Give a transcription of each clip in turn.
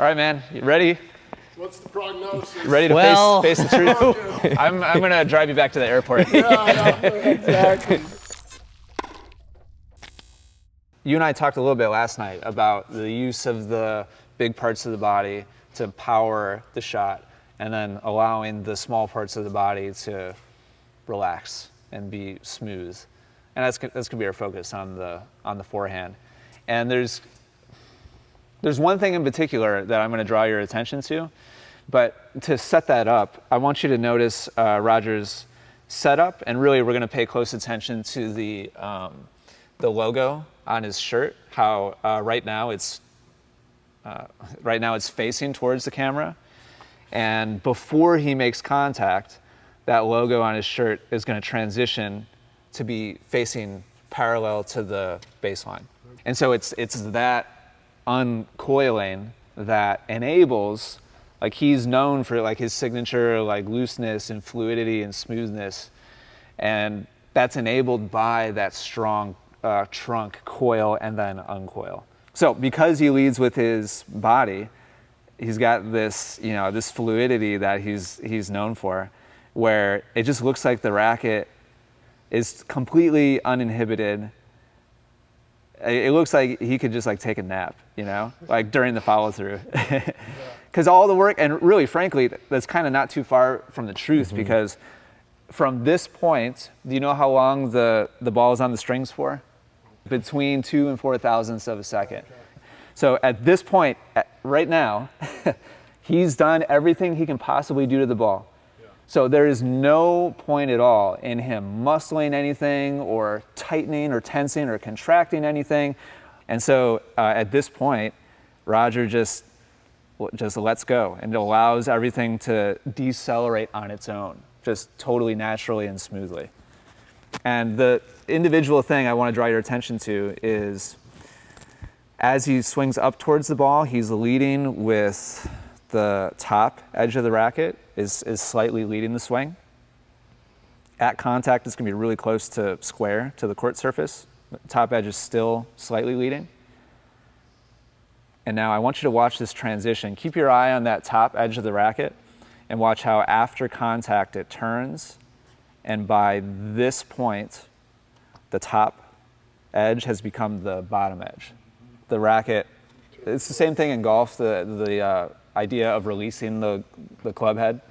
All right, man, you ready? What's the prognosis? Ready to face the truth? I'm going to drive you back to the airport. Yeah, exactly. You and I talked a little bit last night about the use of the big parts of the body to power the shot, and then allowing the small parts of the body to relax and be smooth. And that's going to be our focus on the forehand. And there's one thing in particular that I'm going to draw your attention to, but to set that up, I want you to notice Roger's setup, and really we're going to pay close attention to the logo on his shirt. How right now it's facing towards the camera, and before he makes contact, that logo on his shirt is going to transition to be facing parallel to the baseline. And so it's that uncoiling that enables, like he's known for like his signature like looseness and fluidity and smoothness, and that's enabled by that strong trunk coil and then uncoil. So because he leads with his body, he's got this, this fluidity that he's known for, where it just looks like the racket is completely uninhibited. It looks like he could just like take a nap, like during the follow through. Because all the work, and really frankly, that's kind of not too far from the truth, because from this point, do you know how long the ball is on the strings for? Between 2 and 4 thousandths of a second. So at this point, right now, he's done everything he can possibly do to the ball. So there is no point at all in him muscling anything or tightening or tensing or contracting anything. And so at this point, Roger just lets go, and it allows everything to decelerate on its own, just totally naturally and smoothly. And the individual thing I want to draw your attention to is as he swings up towards the ball, he's leading with the top edge of the racket is slightly leading the swing. At contact, it's going to be really close to square to the court surface. The top edge is still slightly leading. And now I want you to watch this transition. Keep your eye on that top edge of the racket and watch how after contact it turns. And by this point, the top edge has become the bottom edge. The racket, it's the same thing in golf, the idea of releasing the club head.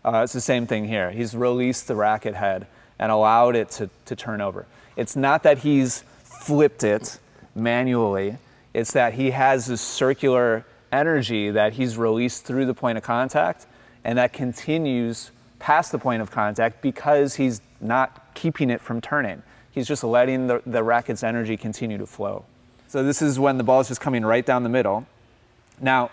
It's the same thing here. He's released the racket head and allowed it to turn over. It's not that he's flipped it manually. It's that he has this circular energy that he's released through the point of contact, and that continues past the point of contact because he's not keeping it from turning. He's just letting the racket's energy continue to flow. So this is when the ball is just coming right down the middle. Now,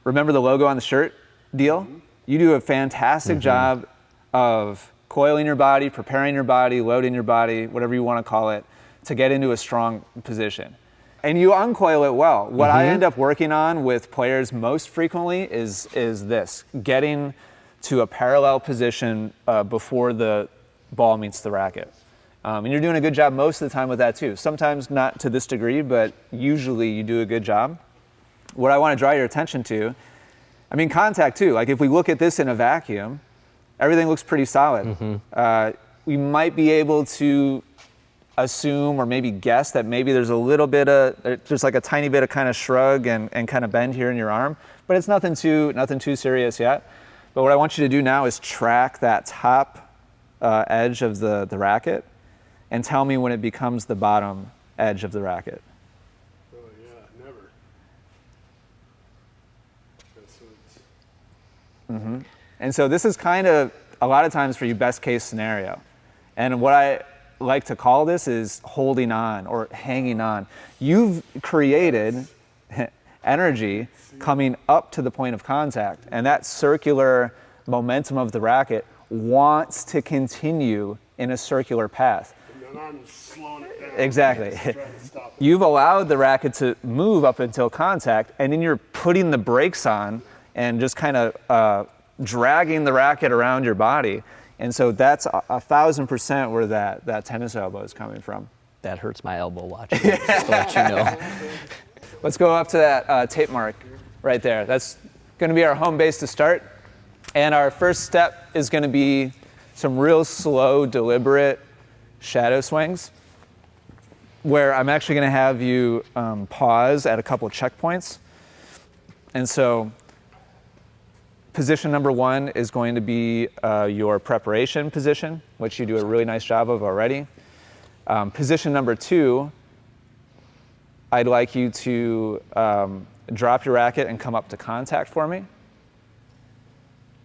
remember the logo on the shirt deal? You do a fantastic job of coiling your body, preparing your body, loading your body, whatever you want to call it, to get into a strong position. And you uncoil it well. What I end up working on with players most frequently is this, getting to a parallel position before the ball meets the racket. And you're doing a good job most of the time with that too. Sometimes not to this degree, but usually you do a good job. What I want to draw your attention to, contact too. Like if we look at this in a vacuum, everything looks pretty solid. We might be able to assume or maybe guess that maybe there's a little bit of, just like a tiny bit of kind of shrug and kind of bend here in your arm, but it's nothing too serious yet. But what I want you to do now is track that top edge of the racket and tell me when it becomes the bottom edge of the racket. Oh yeah, never. That's And so this is kind of a lot of times for you best case scenario. And what I like to call this is holding on or hanging on. You've created energy coming up to the point of contact, and that circular momentum of the racket wants to continue in a circular path. And then I'm slowing it down. Exactly. You've allowed the racket to move up until contact, and then you're putting the brakes on and just kind of dragging the racket around your body. And so that's 1,000% where that tennis elbow is coming from. That hurts my elbow watching it, just to let you know. Let's go up to that tape mark right there. That's going to be our home base to start. And our first step is going to be some real slow, deliberate shadow swings, where I'm actually going to have you pause at a couple checkpoints. And so position number 1 is going to be your preparation position, which you do a really nice job of already. Position number 2, I'd like you to drop your racket and come up to contact for me.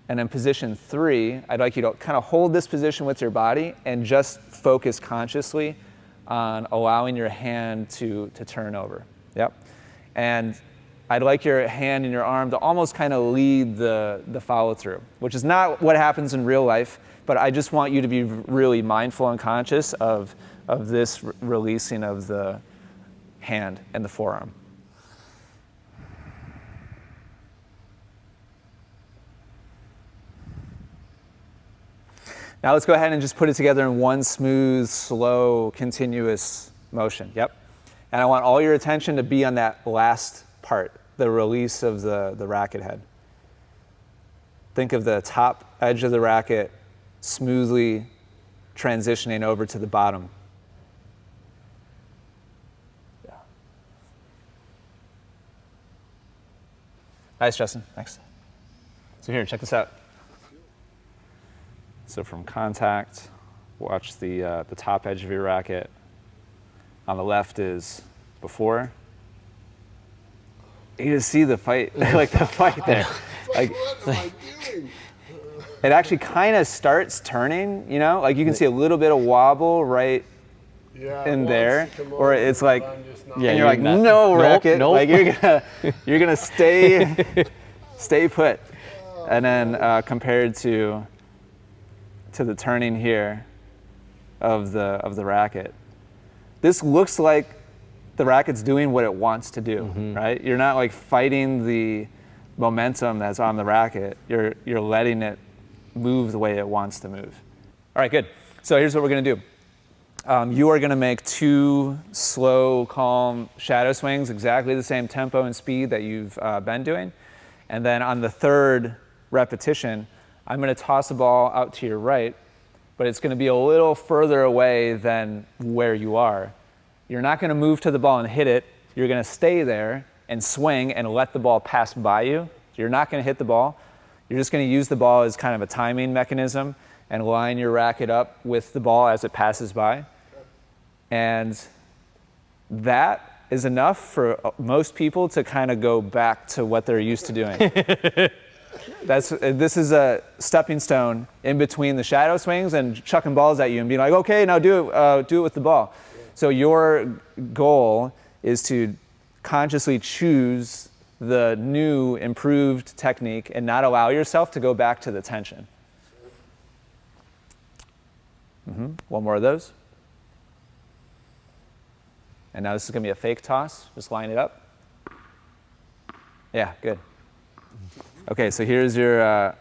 And then position 3, I'd like you to kind of hold this position with your body and just focus consciously on allowing your hand to turn over. Yep. And I'd like your hand and your arm to almost kind of lead the follow through, which is not what happens in real life, but I just want you to be really mindful and conscious of this releasing of the hand and the forearm. Now let's go ahead and just put it together in one smooth, slow, continuous motion. Yep. And I want all your attention to be on that last part, the release of the racket head. Think of the top edge of the racket smoothly transitioning over to the bottom. Yeah. Nice, Justin. Thanks. So here, check this out. So from contact, watch the top edge of your racket. On the left is before. You just see the fight, like the fight there. Like, What am I doing? it actually kind of starts turning, you know? Like you can see a little bit of wobble right Yeah, in it there, wants to come or over, it's but like, I'm just not- and you're like, not- no, nope, racket. nope. Like you're gonna stay put. And then compared to the turning here of the racket, this looks like the racket's doing what it wants to do, right? You're not like fighting the momentum that's on the racket. You're letting it move the way it wants to move. All right, good. So here's what we're gonna do. You are gonna make 2 slow, calm shadow swings, exactly the same tempo and speed that you've been doing. And then on the 3rd repetition, I'm gonna toss a ball out to your right, but it's gonna be a little further away than where you are. You're not gonna move to the ball and hit it. You're gonna stay there and swing and let the ball pass by you. You're not gonna hit the ball. You're just gonna use the ball as kind of a timing mechanism and line your racket up with the ball as it passes by. And that is enough for most people to kind of go back to what they're used to doing. This is a stepping stone in between the shadow swings and chucking balls at you and being like, okay, now do it with the ball. So your goal is to consciously choose the new, improved technique and not allow yourself to go back to the tension. One more of those. And now this is going to be a fake toss. Just line it up. Yeah, good. Okay, so here's your,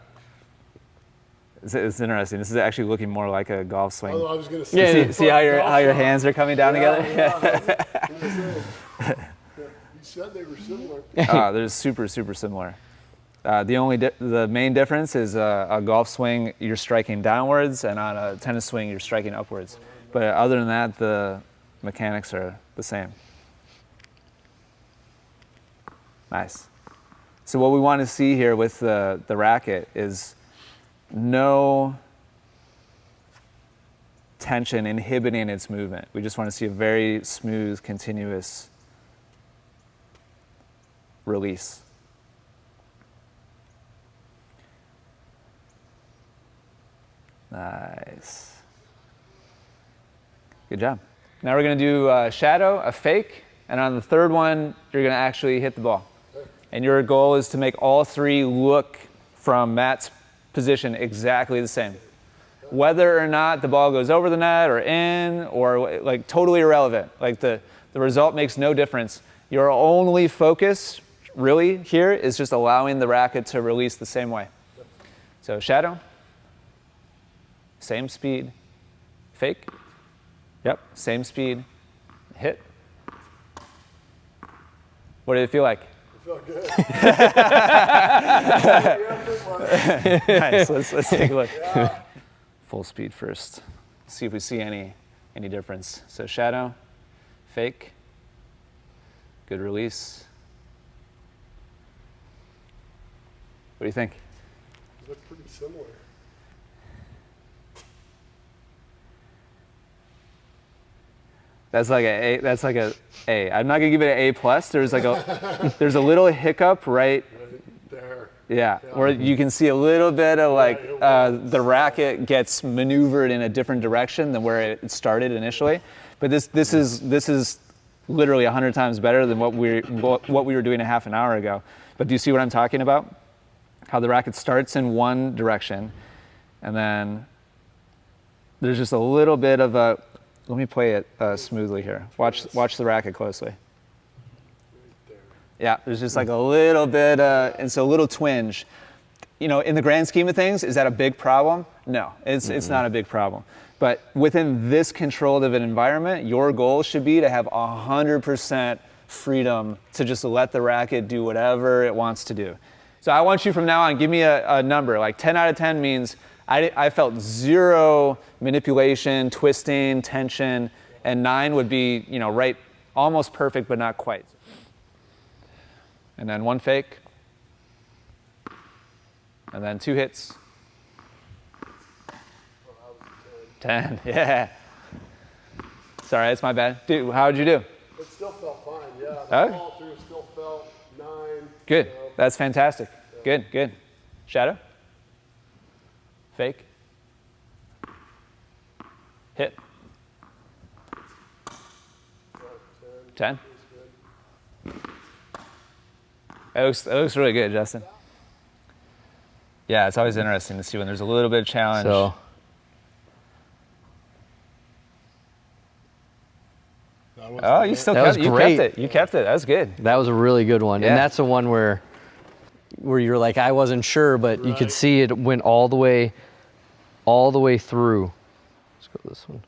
it's interesting. This is actually looking more like a golf swing. Oh, I was gonna say. See how your hands are coming down together? You said they were similar. They're super, super similar. The main difference is a golf swing, you're striking downwards, and on a tennis swing, you're striking upwards. But other than that, the mechanics are the same. Nice. So what we want to see here with the racket is no tension inhibiting its movement. We just want to see a very smooth, continuous release. Nice. Good job. Now we're going to do a shadow, a fake, and on the 3rd one, you're going to actually hit the ball. And your goal is to make all 3 look from Matt's position exactly the same. Whether or not the ball goes over the net or in, or like totally irrelevant. Like the result makes no difference. Your only focus really here is just allowing the racket to release the same way. So shadow, same speed, fake, yep, same speed, hit. What did it feel like? It felt good. Nice. Let's take a look. Yeah. Full speed first. See if we see any difference. So shadow, fake, good release. What do you think? They look pretty similar. That's like a A. That's like a A. I'm not gonna give it an A plus. There's like there's a little hiccup right There. Yeah, where you can see a little bit of like the racket gets maneuvered in a different direction than where it started initially. But this is literally 100 times better than what we were doing a half an hour ago. But do you see what I'm talking about? How the racket starts in one direction, and then there's just a little bit of a. Let me play it smoothly here. Watch the racket closely. Yeah, there's just like a little bit, and so a little twinge. You know, in the grand scheme of things, is that a big problem? No, it's not a big problem. But within this controlled of an environment, your goal should be to have 100% freedom to just let the racket do whatever it wants to do. So I want you from now on, give me a number. Like 10 out of 10 means I felt zero manipulation, twisting, tension, and 9 would be, you know, right, almost perfect, but not quite. And then 1 fake, and then 2 hits. 10, yeah. Sorry, that's my bad. Dude, how'd you do? It still felt fine, yeah. Oh. The fall through still felt 9. Good, You know. that's fantastic. Yeah. Good. Shadow? Fake? Hit? 10? That looks really good, Justin. Yeah, it's always interesting to see when there's a little bit of challenge. So, oh, you still That kept, was you great. kept it. You kept it. That was good. that was a really good one. Yeah. And that's the one where you're like, I wasn't sure, but you could Right. see it went all the way through. Let's go this one.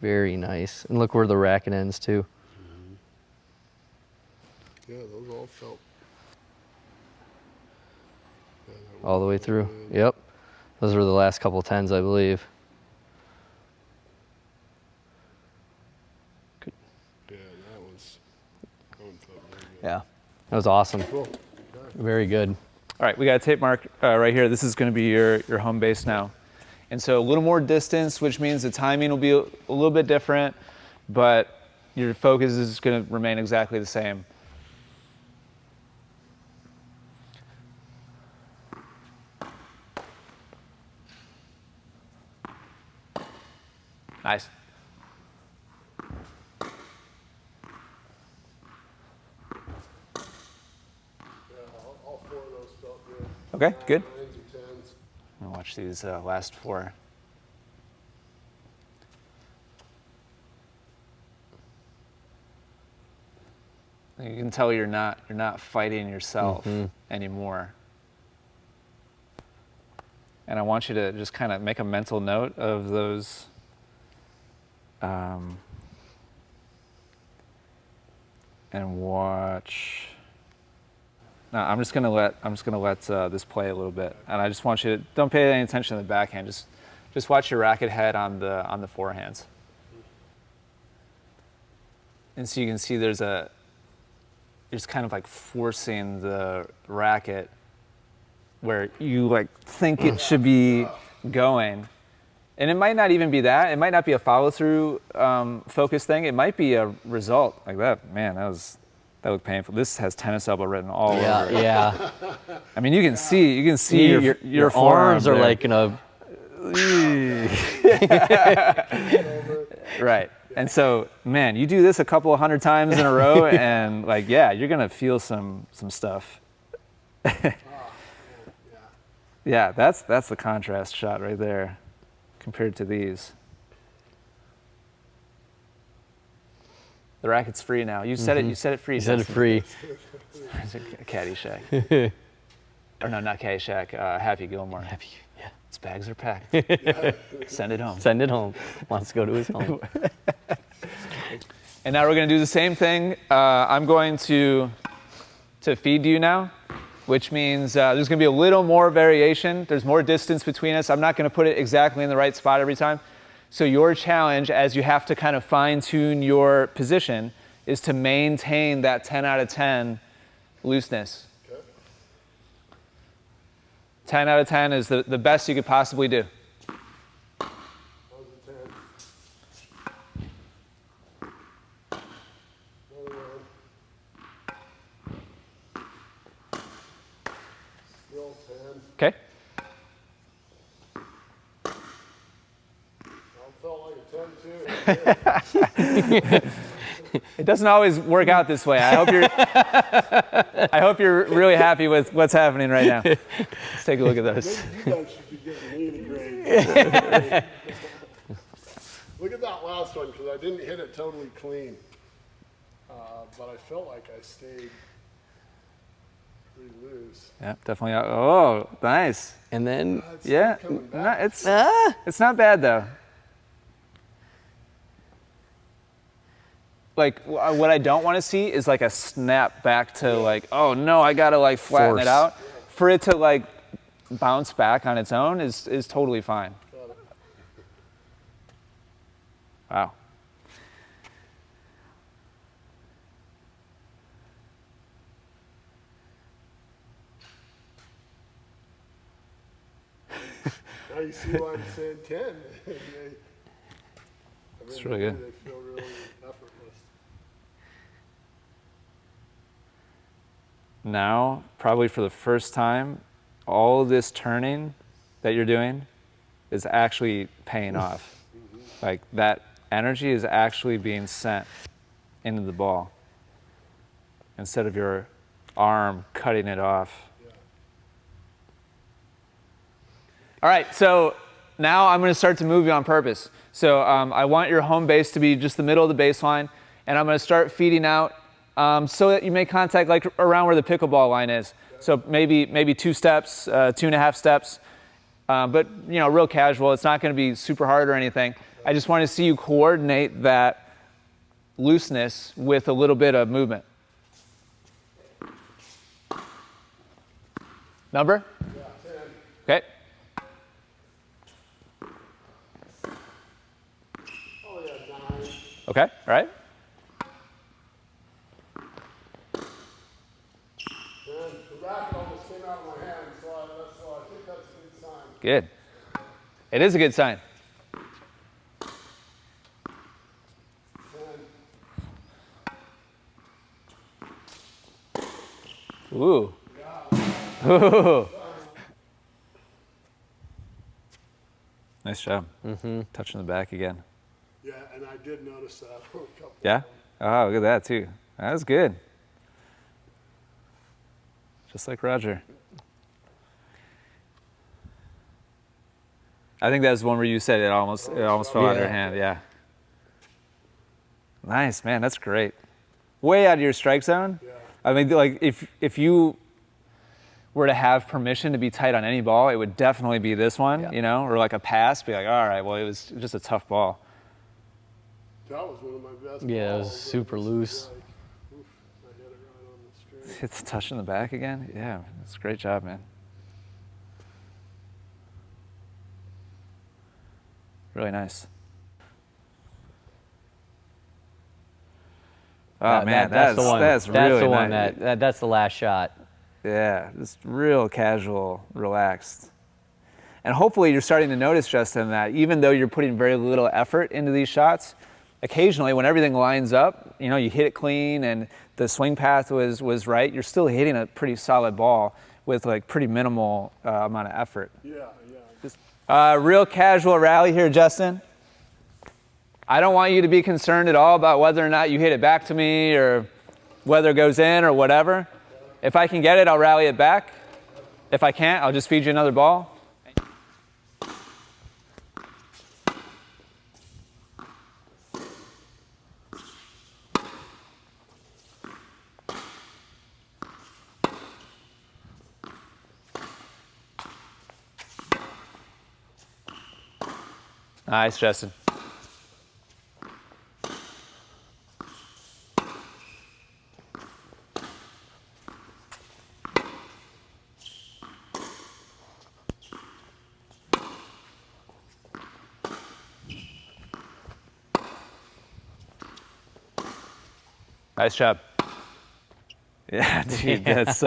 Very nice. And look where the racket ends too. Yeah, those all felt. Yeah, that All the way was through. good. Yep. Those were the last couple 10s, I believe. Yeah, that one felt really good. Yeah. That was awesome. Cool. Okay. Very good. All right, we got a tape mark right here. This is going to be your home base now. And so a little more distance, which means the timing will be a little bit different, but your focus is going to remain exactly the same. Nice. Yeah, all 4 of those felt good. Okay, good. 9s or 10s. I'll watch these last 4. You can tell you're not fighting yourself anymore. And I want you to just kind of make a mental note of those. And watch. No, I'm just gonna let this play a little bit, and I just want you to don't pay any attention to the backhand. Just watch your racket head on the forehands, and so you can see there's kind of like forcing the racket where you like think it should be going, and it might not even be that. It might not be a follow through focus thing. It might be a result like that. Man, that looked painful. This has tennis elbow written all over it. Yeah. I mean, you can see your arms are there. like in a. Right. And so, man, you do this a couple of 100 times in a row, and like, yeah, you're gonna feel some stuff. Yeah, that's the contrast shot right there, compared to these. The racket's free now. You said it. You said it free. You said it Justin. free. Caddyshack. Or no, not Caddyshack. Happy Gilmore. Happy. Yeah. His bags are packed. Send it home. Send it home. Wants to go to his home. And now we're going to do the same thing. I'm going to feed you now, which means there's going to be a little more variation. There's more distance between us. I'm not going to put it exactly in the right spot every time. So your challenge, as you have to kind of fine tune your position, is to maintain that 10 out of 10 looseness. Okay. 10 out of 10 is the best you could possibly do. That was a 10. Another one. Still 10. Okay? That felt like a 10 too. It doesn't always work out this way. I hope you're really happy with what's happening right now. Let's take a look at those. You guys should be getting me the grade. Look at that last one, because I didn't hit it totally clean. But I felt like I stayed pretty loose. Yeah, definitely. Oh, nice. And then, It's Yeah, coming back. it's not bad though. Like what I don't want to see is like a snap back to like, oh no, I gotta like flatten Force. it out. For it to like bounce back on its own is totally fine. Got it. Wow. Now you see why I'm saying 10. It's really good. They feel really effortless. Now, probably for the first time, all of this turning that you're doing is actually paying off. Like that energy is actually being sent into the ball instead of your arm cutting it off. Yeah. All right, so now I'm going to start to move you on purpose. So I want your home base to be just the middle of the baseline, and I'm going to start feeding out so that you make contact like around where the pickleball line is. So maybe 2 steps, 2.5 steps, but you know, real casual. It's not going to be super hard or anything. I just want to see you coordinate that looseness with a little bit of movement. Number? Yeah, 10. Okay. Oh yeah, 9. Okay, all right. 10. The racket almost came out of my hand, so I think that's a good sign. Good. It is a good sign. 10. Ooh. Ooh. Nice job. Touching the back again. Yeah, and I did notice that on a couple. Yeah? Oh, look at that too. That was good. Just like Roger. I think that was one where you said it almost fell out of your hand. Yeah. Nice, man. That's great. Way out of your strike zone. Yeah. I mean, like if you were to have permission to be tight on any ball, it would definitely be this one, Yeah. you know, or like a pass. Be like, all right, well, it was just a tough ball. That was one of my best Yeah, it was balls. super Just loose. like, oof, I hit it right on the string. It's touching the back again. Yeah, that's a great job, man. Really nice. Oh man, that's the one. That's That's really the one nice. that's the last shot. Yeah, just real casual, relaxed. And hopefully you're starting to notice, Justin, that even though you're putting very little effort into these shots, occasionally when everything lines up, you know, you hit it clean and the swing path was right, you're still hitting a pretty solid ball with like pretty minimal amount of effort. Yeah. Real casual rally here, Justin. I don't want you to be concerned at all about whether or not you hit it back to me or whether it goes in or whatever. If I can get it, I'll rally it back. If I can't, I'll just feed you another ball. Nice job. Yeah, dude, that's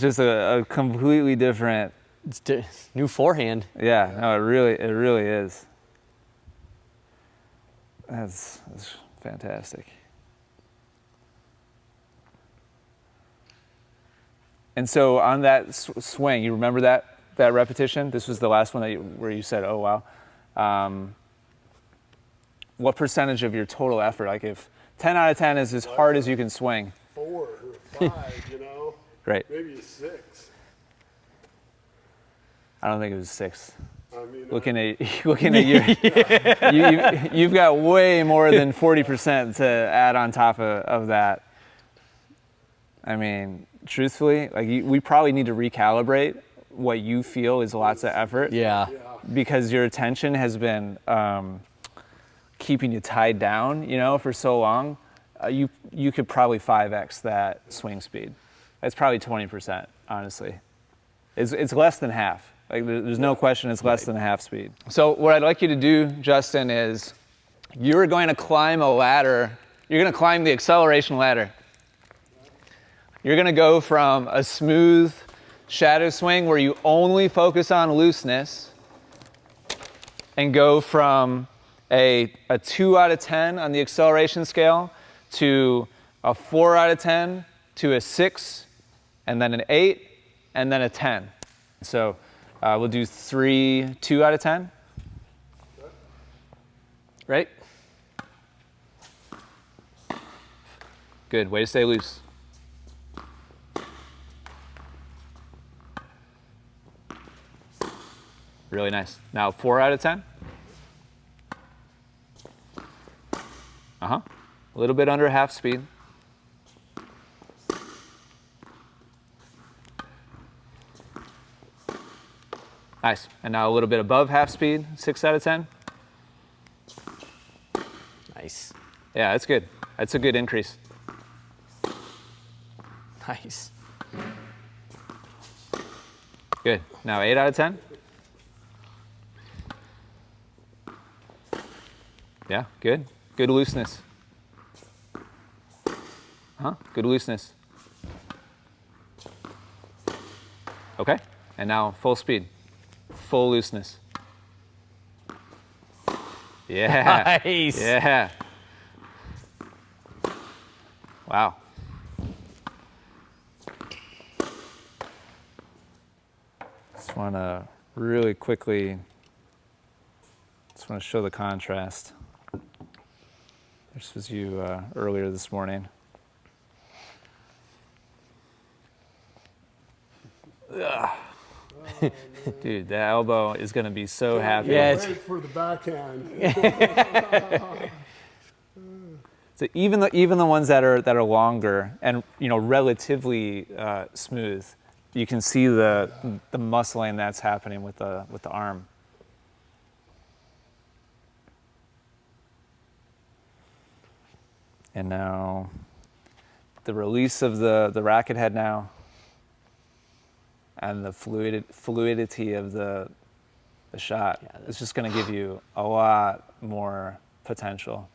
just a completely different. It's new forehand. Yeah, no, it really is. That's fantastic. And so on that swing, you remember that repetition? This was the last one where you said, "Oh wow." What percentage of your total effort? Like if 10 out of 10 is as hard as you can swing. 4 or 5, you know? Great. Maybe a 6. I don't think it was 6. I mean, Looking at you, you've got way more than 40% to add on top of that. I mean, truthfully, like we probably need to recalibrate what you feel is lots of effort. Yeah. Because your attention has been keeping you tied down, you know, for so long. You could probably 5x that swing speed. That's probably 20%, honestly. It's less than half. Like there's no question it's less than half speed. So what I'd like you to do, Justin, is you're going to climb a ladder. You're going to climb the acceleration ladder. You're going to go from a smooth shadow swing where you only focus on looseness and go from a 2 out of 10 on the acceleration scale to a 4 out of 10 to a 6 and then an 8 and then a 10. So we'll do 3 2 out of 10. Right? Good. Way to stay loose. Really nice. Now 4 out of 10. A little bit under half speed. Nice. And now a little bit above half speed. 6 out of 10. Nice. Yeah, that's good. That's a good increase. Nice. Good. Now 8 out of 10. Yeah, good. Good looseness. Good looseness. Okay. And now full speed. Full looseness. Yeah. Nice. Yeah. Wow. Just want to really quickly, just want to show the contrast. This was you earlier this morning. Dude, that elbow is going to be so happy. Yeah, wait for the backhand. So even the ones that are longer and relatively smooth, you can see the muscling that's happening with the arm. And now the release of the racket head now, and the fluidity of the shot is just going to give you a lot more potential.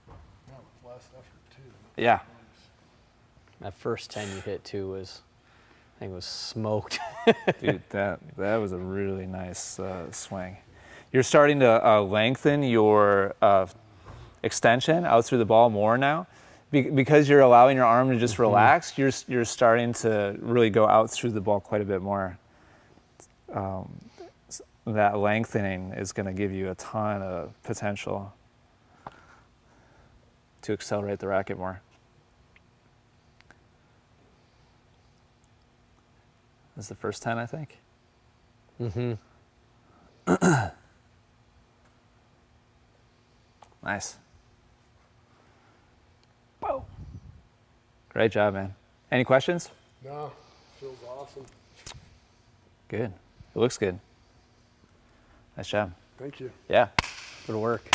With less effort too. Yeah. That first 10 you hit too was, I think, was smoked. Dude, that was a really nice swing. You're starting to lengthen your extension out through the ball more now. Because you're allowing your arm to just relax, you're starting to really go out through the ball quite a bit more. That lengthening is going to give you a ton of potential to accelerate the racket more. That's the first 10, I think. Nice. Whoa. Great job, man. Any questions? No, feels awesome. Good. It looks good. Nice job. Thank you. Yeah. Good work.